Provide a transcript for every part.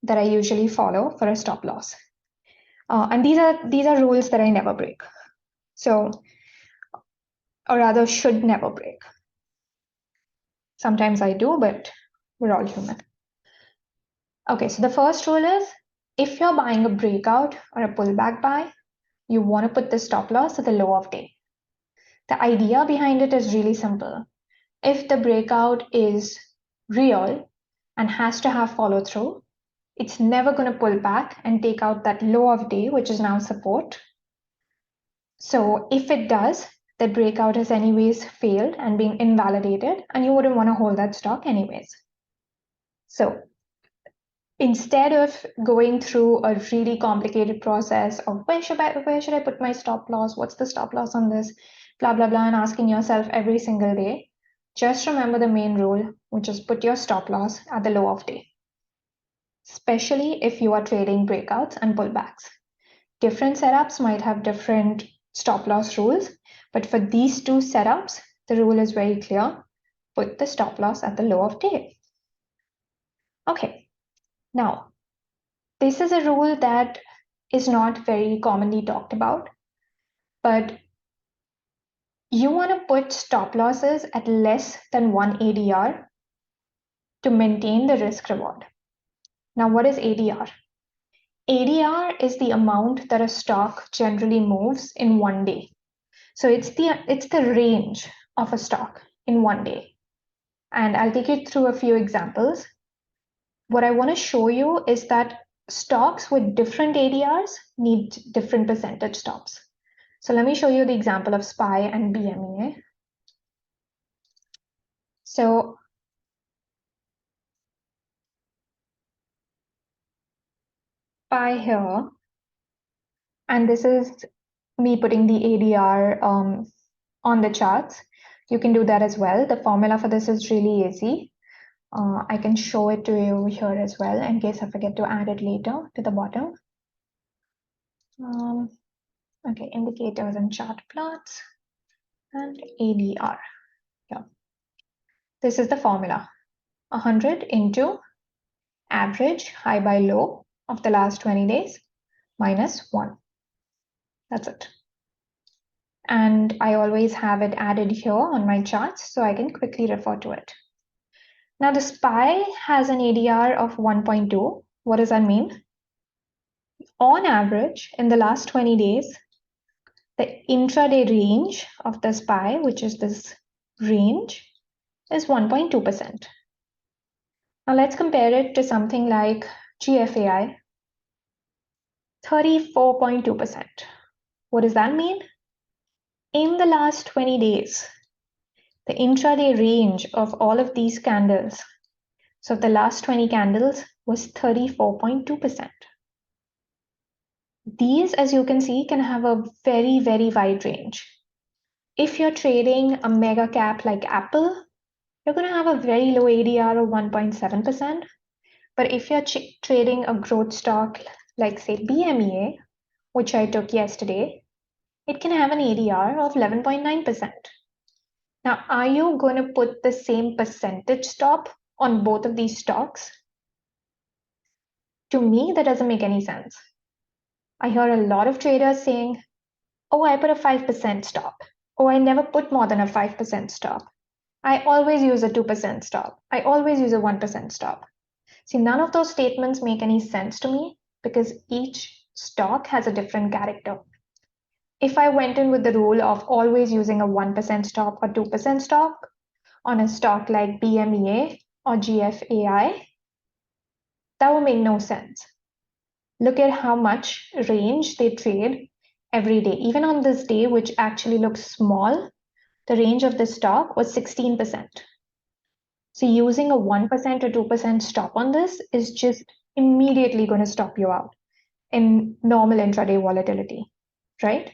that I usually follow for a stop loss. And these are rules that I never break. So, or rather should never break. Sometimes I do, but we're all human. Okay, so the first rule is if you're buying a breakout or a pullback buy, you want to put the stop loss at the low of day. The idea behind it is really simple. If the breakout is real and has to have follow through, it's never going to pull back and take out that low of day, which is now support. So if it does, that breakout has anyways failed and been invalidated, and you wouldn't want to hold that stock anyways. So instead of going through a really complicated process of where should I put my stop loss, what's the stop loss on this, blah blah blah, and asking yourself every single day, just remember the main rule, which is put your stop loss at the low of day, especially if you are trading breakouts and pullbacks. Different setups might have different stop loss rules, but for these two setups, the rule is very clear. Put the stop loss at the low of day. Okay, now this is a rule that is not very commonly talked about, but you want to put stop losses at less than 1 ADR to maintain the risk reward. Now, what is ADR? ADR is the amount that a stock generally moves in one day. So it's the range of a stock in one day. And I'll take you through a few examples. What I want to show you is that stocks with different ADRs need different percentage stops. So let me show you the example of SPY and BMEA. So SPY here, and this is me putting the ADR on the charts. You can do that as well. The formula for this is really easy. I can show it to you here as well in case I forget to add it later to the bottom. Okay, indicators and chart plots and ADR. Yeah. This is the formula. 100 into average high by low of the last 20 days minus 1. That's it. And I always have it added here on my charts so I can quickly refer to it. Now the SPY has an ADR of 1.2. What does that mean? On average, in the last 20 days, the intraday range of the SPY, which is this range, is 1.2%. Now let's compare it to something like GFAI, 34.2%. What does that mean? In the last 20 days, the intraday range of all of these candles, so the last 20 candles, was 34.2%. These, as you can see, can have a very, very wide range. If you're trading a mega cap like Apple, you're going to have a very low ADR of 1.7%. But if you're trading a growth stock like, say, BMEA, which I took yesterday, it can have an ADR of 11.9%. Now, are you going to put the same percentage stop on both of these stocks? To me, that doesn't make any sense. I hear a lot of traders saying, oh, I put a 5% stop. Oh, I never put more than a 5% stop. I always use a 2% stop. I always use a 1% stop. See, none of those statements make any sense to me because each stock has a different character. If I went in with the rule of always using a 1% stop or 2% stop on a stock like BMEA or GFAI, that would make no sense. Look at how much range they trade every day. Even on this day, which actually looks small, the range of the stock was 16%. So using a 1% or 2% stop on this is just immediately going to stop you out in normal intraday volatility, right?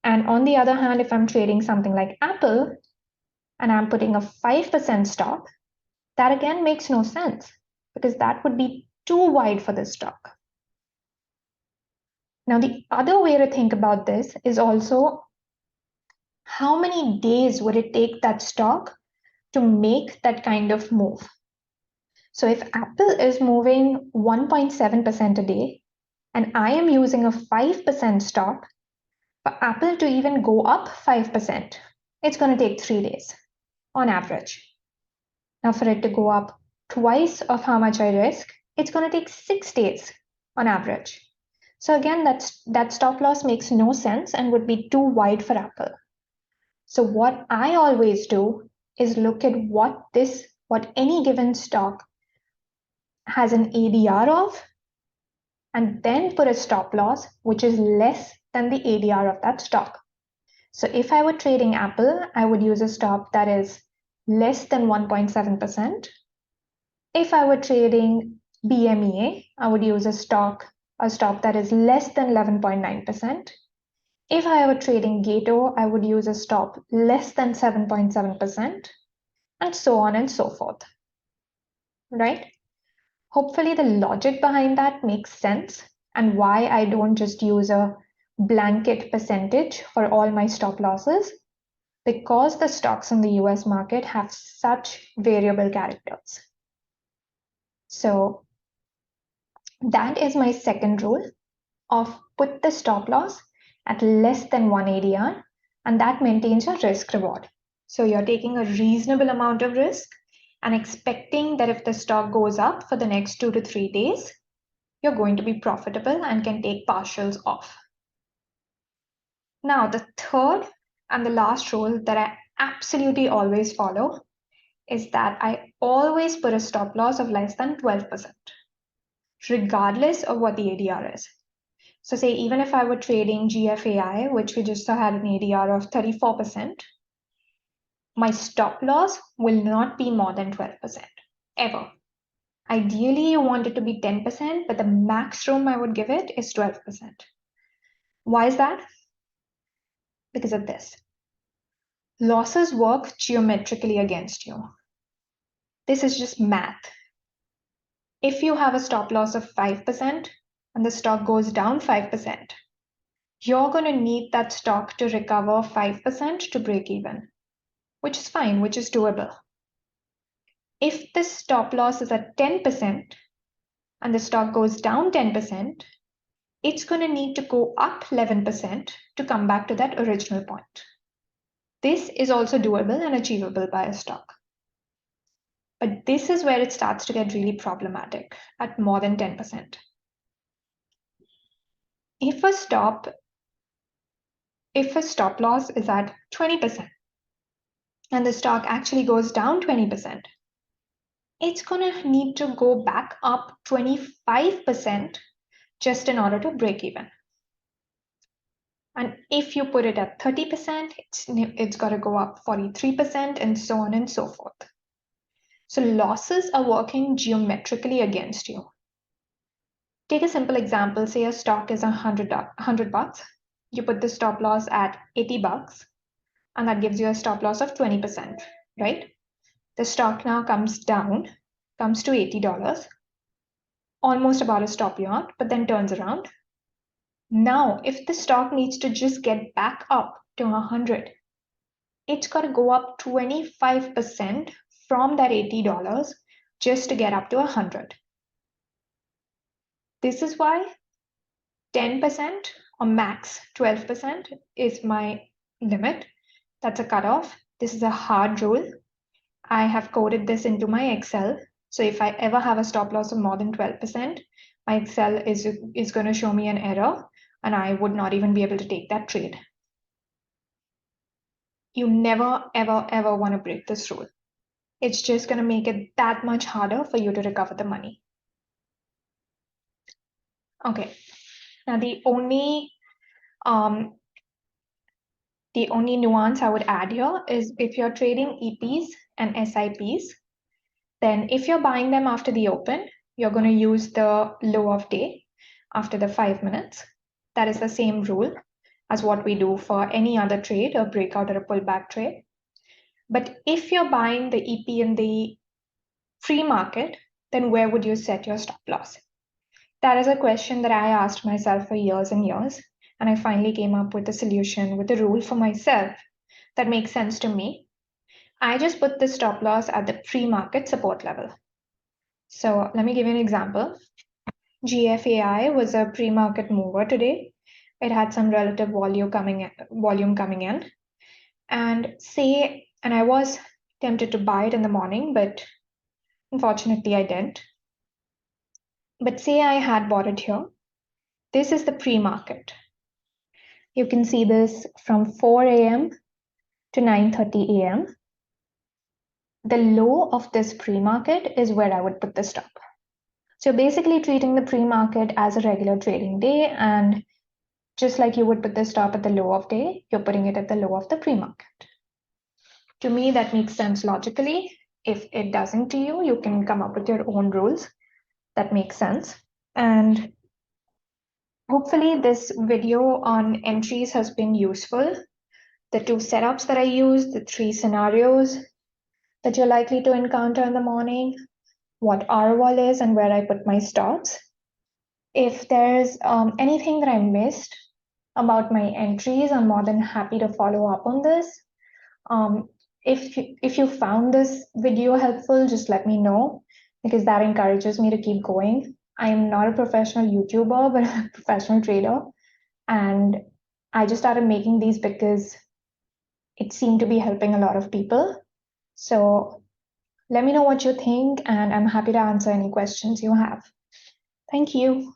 And on the other hand, if I'm trading something like Apple and I'm putting a 5% stop, that again makes no sense because that would be too wide for this stock. Now, the other way to think about this is also how many days would it take that stock to make that kind of move? So if Apple is moving 1.7% a day, and I am using a 5% stop, for Apple to even go up 5%, it's going to take 3 days on average. Now for it to go up twice of how much I risk, it's going to take 6 days on average. So again, that stop loss makes no sense and would be too wide for Apple. So what I always do is look at what any given stock has an ADR of, and then put a stop loss which is less than the ADR of that stock. So if I were trading Apple, I would use a stop that is less than 1.7%. If I were trading BMEA, I would use a stop that is less than 11.9%. If I were trading Gato, I would use a stop less than 7.7%, and so on and so forth, right? Hopefully the logic behind that makes sense, and why I don't just use a blanket percentage for all my stop losses, because the stocks in the US market have such variable characters. So that is my second rule of put the stop loss at less than 1 ADR, and that maintains your risk reward. So you're taking a reasonable amount of risk and expecting that if the stock goes up for the next 2 to 3 days, you're going to be profitable and can take partials off. Now, the third and the last rule that I absolutely always follow is that I always put a stop loss of less than 12%, regardless of what the ADR is. So say even if I were trading GFAI, which we just had an ADR of 34%, my stop loss will not be more than 12%, ever. Ideally, you want it to be 10%, but the max room I would give it is 12%. Why is that? Because of this. Losses work geometrically against you. This is just math. If you have a stop loss of 5% and the stock goes down 5%, you're going to need that stock to recover 5% to break even, which is fine, which is doable. If the stop loss is at 10% and the stock goes down 10%, it's going to need to go up 11% to come back to that original point. This is also doable and achievable by a stock. But this is where it starts to get really problematic at more than 10%. If a stop loss is at 20% and the stock actually goes down 20%, it's going to need to go back up 25% just in order to break even. And if you put it at 30%, it's got to go up 43% and so on and so forth. So losses are working geometrically against you. Take a simple example, say a stock is $100. You put the stop loss at $80, and that gives you a stop loss of 20%, right? The stock now comes down, comes to $80, almost about a stop loss, but then turns around. Now, if the stock needs to just get back up to 100, it's got to go up 25% from that $80 just to get up to 100. This is why 10% or max 12% is my limit. That's a cutoff. This is a hard rule. I have coded this into my Excel. So if I ever have a stop loss of more than 12%, my Excel is going to show me an error, and I would not even be able to take that trade. You never, ever, ever want to break this rule. It's just going to make it that much harder for you to recover the money. Okay. Now the only nuance I would add here is if you're trading EPs and SIPs, then if you're buying them after the open, you're going to use the low of day after the 5 minutes. That is the same rule as what we do for any other trade, a breakout or a pullback trade. But if you're buying the EP in the pre-market, then where would you set your stop loss? That is a question that I asked myself for years and years, and I finally came up with a solution, with a rule for myself that makes sense to me. I just put the stop loss at the pre-market support level. So let me give you an example. GFAI was a pre-market mover today. It had some relative volume coming in, and I was tempted to buy it in the morning, but unfortunately I didn't. But say I had bought it here. This is the pre-market. You can see this from 4 a.m. to 9:30 a.m. The low of this pre-market is where I would put the stop. So basically treating the pre-market as a regular trading day, and just like you would put the stop at the low of day, you're putting it at the low of the pre-market. To me, that makes sense logically. If it doesn't to you, you can come up with your own rules that make sense. And hopefully this video on entries has been useful. The 2 setups that I used, the 3 scenarios that you're likely to encounter in the morning, what R wall is and where I put my stops. If there's anything that I missed about my entries, I'm more than happy to follow up on this. If you found this video helpful, just let me know, because that encourages me to keep going. I'm not a professional YouTuber, but a professional trader. And I just started making these because it seemed to be helping a lot of people. So let me know what you think, and I'm happy to answer any questions you have. Thank you.